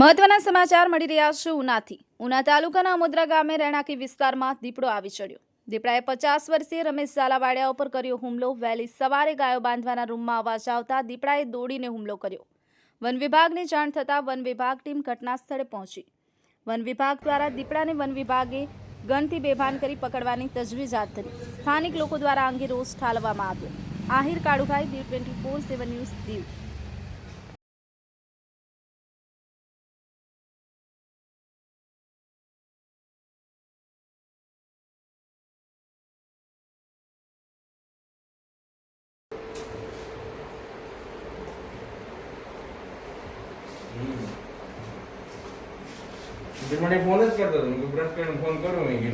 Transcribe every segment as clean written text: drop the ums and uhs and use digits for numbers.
મહત્વના સમાચાર મળી રહ્યા છે ઉનાથી। ઉના તાલુકાના અમોદરા ગામે રહેણાંકી વિસ્તારમાં દીપડો આવી ચડ્યો। દીપડાએ 50 વર્ષીય રમેશ ઝાલાવાડિયા ઉપર કર્યો હુમલો। વહેલી સવારે ગાયો બાંધવાના રૂમમાં અવાજ આવતા દીપડાએ દોડીને હુમલો કર્યો। વન વિભાગને જાણ થતાં વન વિભાગ ટીમ ઘટના સ્થળે પહોંચી। વન વિભાગ દ્વારા દીપડાને વન વિભાગે ગનથી બેભાન કરી પકડવાની તજવીજ હાથ ધરી। સ્થાનિક લોકો દ્વારા અંગે રોષ ઠાલવવામાં આવ્યો। આહિર કાળુભાઈ, દીવ 24/7 ન્યૂઝ, દીવ। मैंने फोन ज करता था, ब्रश करने फोन करो मैं कि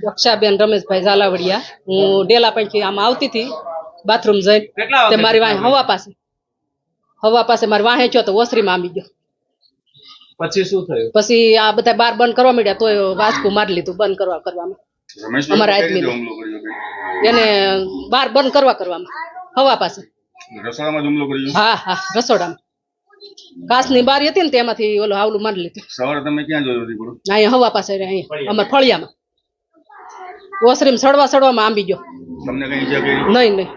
દક્ષાબેન રમેશભાઈ ઝાલાવાડિયા। હું ડેલા પૈકી આમ આવતી હતી બાથરૂમ જઈને તે મારી વાહે હવા પાસે મારી વાહે ગયો તો ઓસરીમાં આમી ગયો। પછી શું થયું? પછી આ બધા બાર બંધ કરવા માંડ્યા તો વાસકું મારી લીધું બંધ કરવામાં અમારા આદમીને એને બાર બંધ કરવામાં હવા પાસે રસોડામાં હુમલો કર્યો? હા હા, રસોડામાં કાચની બારી હતી ને તેમાંથી ઓલું હાવલું મારી લીધું। સવારે તમે ક્યાં જોયું હતું? અહીંયા હવા પાસે અહીંયા અમારા ફળિયામાં ઓસરીમાં સડવામાં આંબી ગયો। તમને કઈ ઈજા કરી? નહીં નહીં।